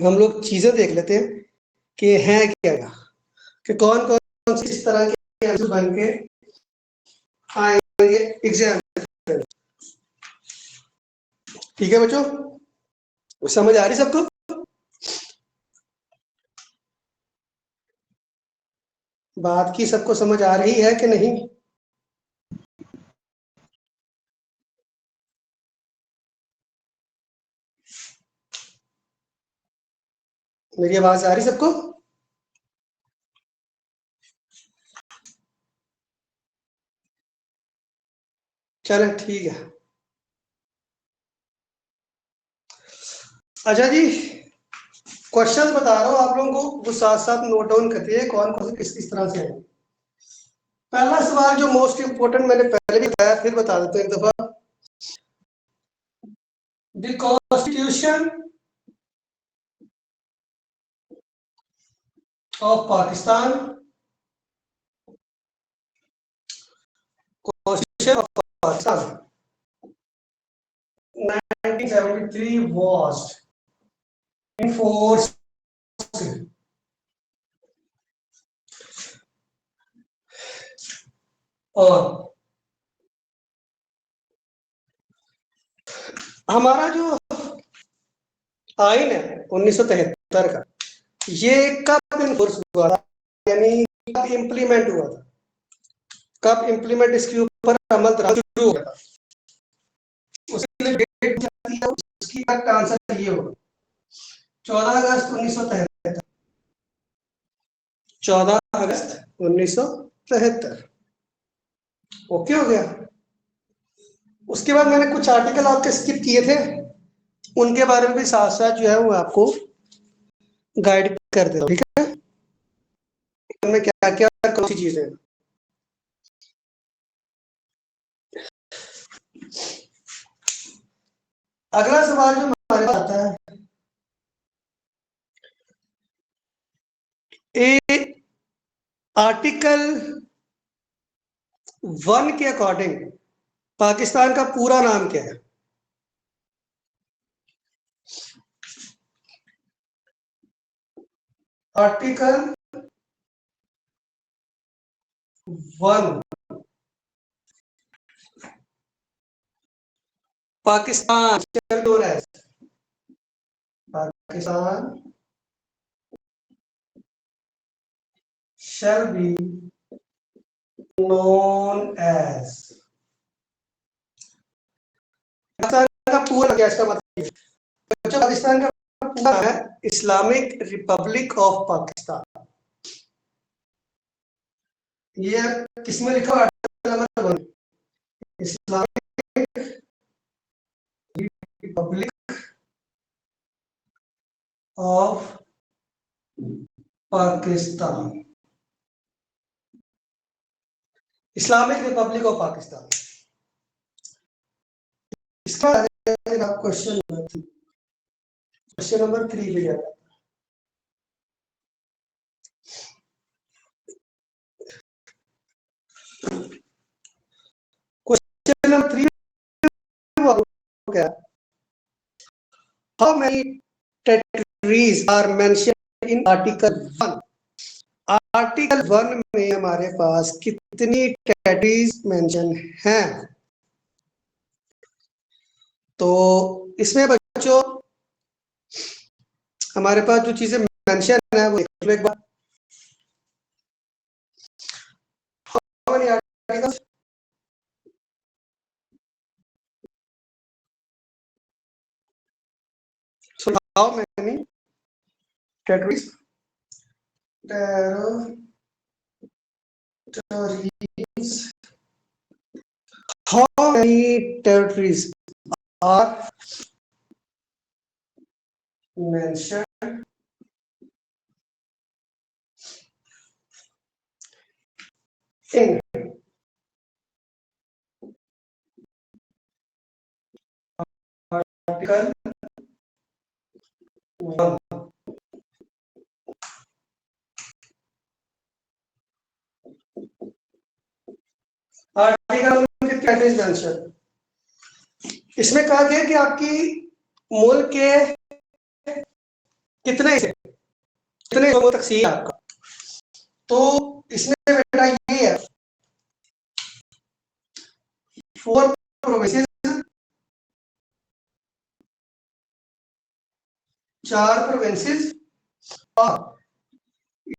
हम लोग चीजें देख लेते हैं कि है क्या, कि कौन कौन सी इस तरह के आंसर बन के आएंगे एग्जाम। ठीक है बच्चों, समझ आ रही सबको? बात की सबको समझ आ रही है कि नहीं? मेरी आवाज आ रही सबको? चलो ठीक है। अच्छा जी, क्वेश्चन बता रहा हूँ आप लोगों को, वो साथ साथ नोट डाउन करते हैं कौन कौन से किस तरह से है। पहला सवाल जो मोस्ट इंपोर्टेंट, मैंने पहले भी बताया, फिर बता देते हैं एक दफा। The constitution of Pakistan, constitution of Pakistan 1973 was enforced और हमारा जो आइन है 1973 का, ये कब इन्फोर्स हुआ था, यानी कब इम्प्लीमेंट हुआ था, कब इम्प्लीमेंट इसके ऊपर अमल शुरू हुआ था, उसके लिए डेट जाती है, उसकी करेक्ट आंसर ये होगा 14 अगस्त 1973। 14 अगस्त 1973। ओके हो गया। उसके बाद मैंने कुछ आर्टिकल आपके स्किप किए थे, उनके बारे में भी साथ साथ जो है वो आपको गाइड कर दे, ठीक है? उनमें क्या क्या कौन सी चीजें। अगला सवाल जो हमारे पास आता है, ए आर्टिकल 1 के अकॉर्डिंग पाकिस्तान का पूरा नाम क्या है? Article 1 Pakistan Pakistan shall be known as, Pakistan का पूरा क्या इसका मतलब है? पाकिस्तान का पूरा है इस्लामिक रिपब्लिक ऑफ पाकिस्तान। ये किसमें लिखा हुआ है? Islamic Republic of Pakistan, Islamic Republic of Pakistan. इसका क्वेश्चन नंबर 3 पे जाता है। क्वेश्चन नंबर 3 क्या? How many territories are mentioned in article 1? Article 1 में हमारे पास कितनी टेरिटरीज मेंशन हैं? तो इसमें बच्चों हमारे पास जो चीजें मेंशन है वो देख लो एक बार। How many articles? So how many territories? Territories. How many territories are mentioned in Article 1? Article के कैटेगरीज मेंशन, इसमें कहा गया कि आपकी मुल्क के कितने से कितने हिस्सों में तकसीम है आपका? तो इसमें बेटा ये है 4 प्रोविंसेस, 4 प्रोविंसेस और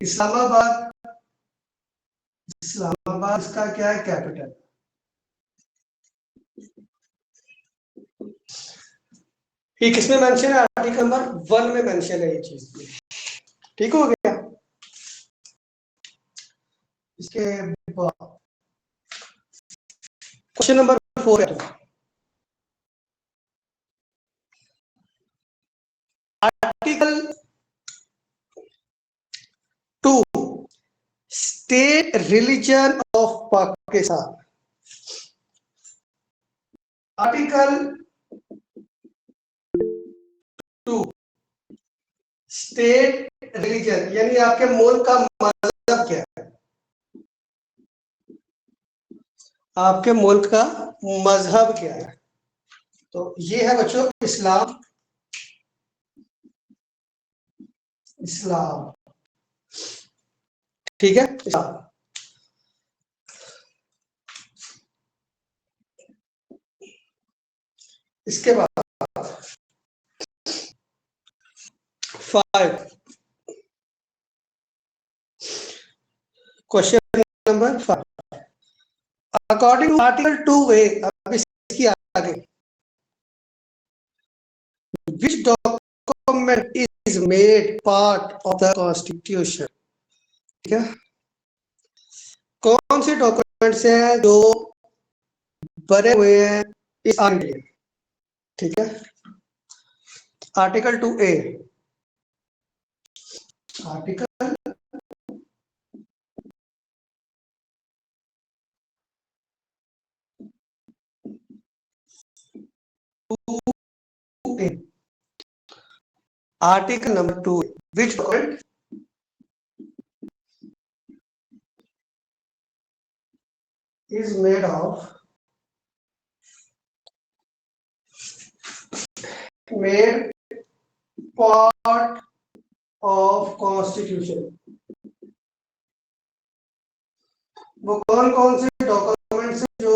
इस्लामाबाद। इस्लामाबाद इसका क्या है, कैपिटल। ये किसमें मेंशन है, आर्टिकल नंबर 1 में मेंशन है ये चीज। ठीक हो गया। इसके बाद क्वेश्चन नंबर 4 है, article 2 state religion of Pakistan. Article 2 state religion यानी आपके मुल्क का मजहब क्या है, आपके मुल्क का मजहब क्या है। तो ये है बच्चों इस्लाम। इस्लाम, ठीक है, इस्लाम। इसके बाद 5 question number 5, according to article 2A, अब इसकी आगे, which document is made part of the constitution, ठीक है, कौन से डॉक्यूमेंट्स हैं जो बने हुए हैं इस आर्टिकल, ठीक है। Article 2A, article 2A, article number 2, which document is made of made part of constitution, वो कौन कौन से डॉक्यूमेंट्स हैं जो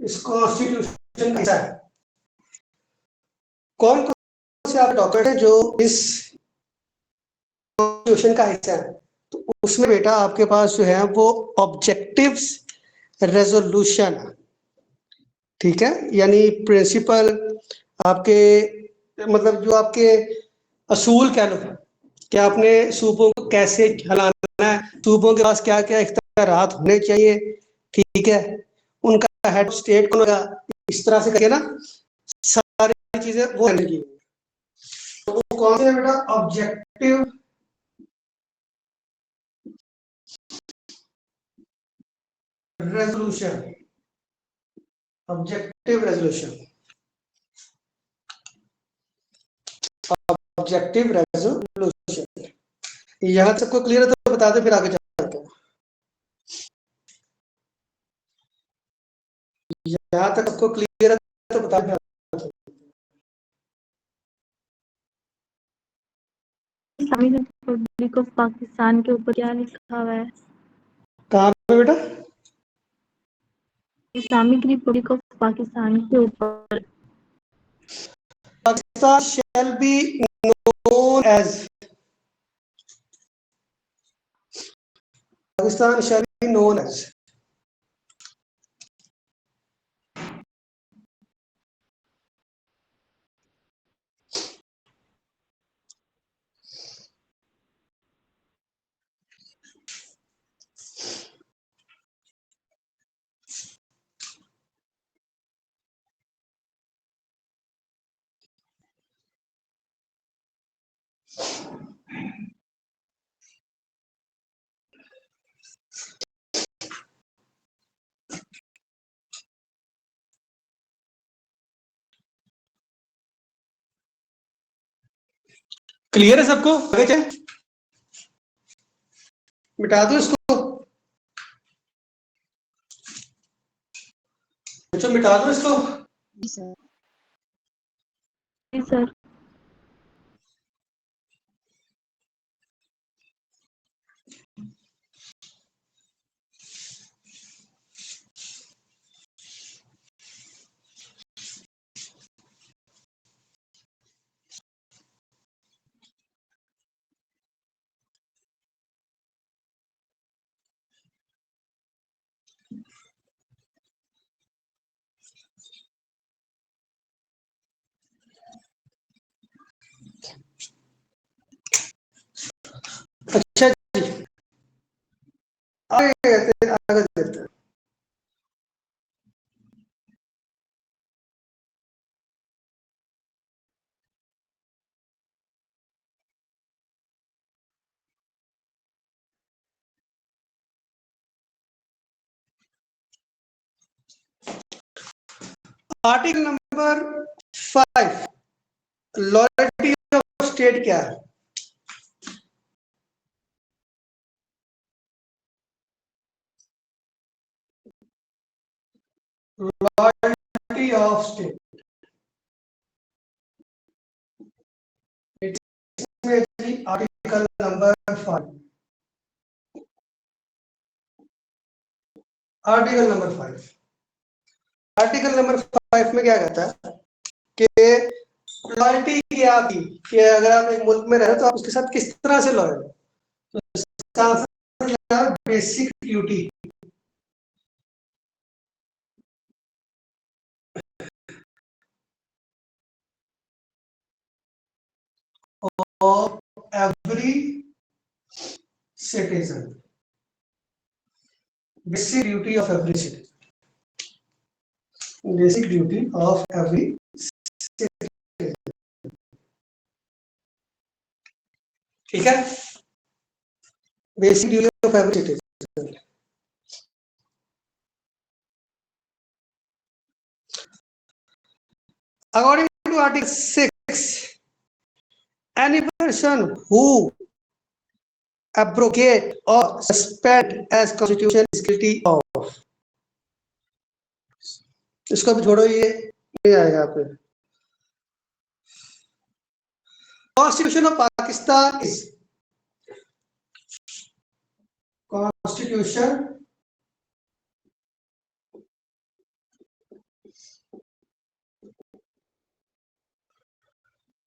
इस कॉन्स्टिट्यूशन का हिस्सा है, कौन कौन से आप डॉक्यूमेंट हैं जो इस कॉन्स्टिट्यूशन का हिस्सा है। तो उसमें बेटा आपके पास जो है वो ऑब्जेक्टिव्स रेजोल्यूशन, ठीक है, यानी प्रिंसिपल आपके, मतलब जो आपके असूल कह लो कि आपने सूबों को कैसे चलाना है, सूबों के पास क्या क्या इख्तियारात होने चाहिए, ठीक है, उनका हेड ऑफ स्टेट कौन होगा, इस तरह से करके ना सारी चीजें वो हैंडल की। तो वो कौन से बेटा, objective resolution, objective resolution, objective resolution. यहाँ सबको क्लियर है तो बता दे, फिर आगे चलते हैं। यहाँ तक सबको क्लियर है तो बता दे। इस्लामिक रिपब्लिक ऑफ पाकिस्तान के ऊपर क्या लिखा हुआ है? कहाँ पे बेटा? इस्लामिक रिपब्लिक ऑफ पाकिस्तान के ऊपर Pakistan shall be known as, Pakistan shall be known as, clear है सबको? आगे चल, मिटा दो इसको, बच्चों मिटा दो इसको। जी सर। अच्छा जी, आगे देखते हैं। Article number 5, loyalty of state क्या है? Loyalty of state article number 5, article number 5, article number 5 में क्या कहता है कि लॉयल्टी क्या थी, कि अगर आप एक मुल्क में रहे तो आप उसके साथ किस तरह से लॉयल हो। Basic duty of every citizen. Basic duty of every citizen. Basic duty of every citizen. ठीक है, basic duty of every citizen. According to Article 6, any person who abrogate or suspend as constitution is guilty of. इसको भी छोड़ो, ये नहीं आएगा यहाँ पे. Constitution of Pakistan is Constitution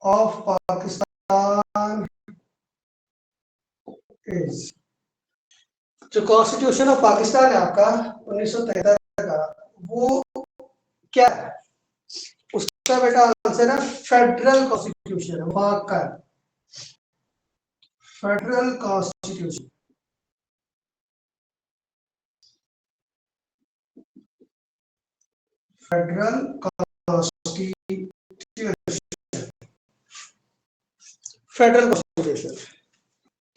of Pakistan is, जो कॉन्स्टिट्यूशन ऑफ पाकिस्तान है आपका 1973 का, वो क्या है? उसका बेटा आंसर है फेडरल कॉन्स्टिट्यूशन, पाक का federal constitution. Federal constitution, federal constitution.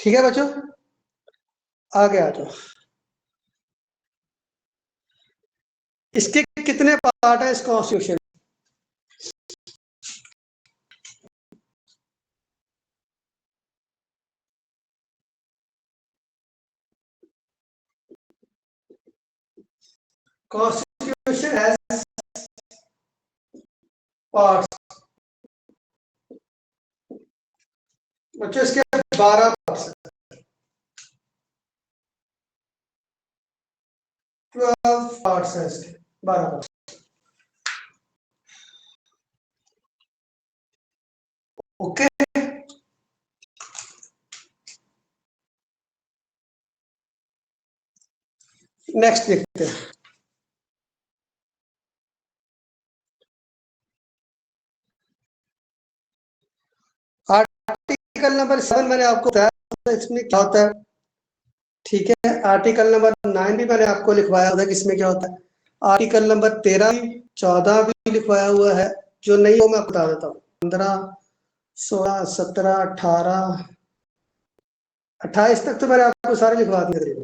ठीक है बच्चों, आगे आ जाओ. इसके कितने पार्ट है इस कॉन्स्टिट्यूशन? Constitution has parts. बच्चों इसके 12 पार्ट्स हैं. 12 पार्ट्स हैं इसके, 12 पार्ट्स. ओके, नेक्स्ट देखते हैं. आर्टिकल नंबर 7 मैंने आपको बताया इसमें क्या होता है. ठीक है, आर्टिकल नंबर 9 भी मैंने आपको लिखवाया था कि इसमें क्या होता है. आर्टिकल नंबर 13 14 भी लिखवाया हुआ है. जो नहीं हो मैं बता देता हूँ. 15 16 17 18 28 तक तो मैंने आपको सारे लिखवा दिए.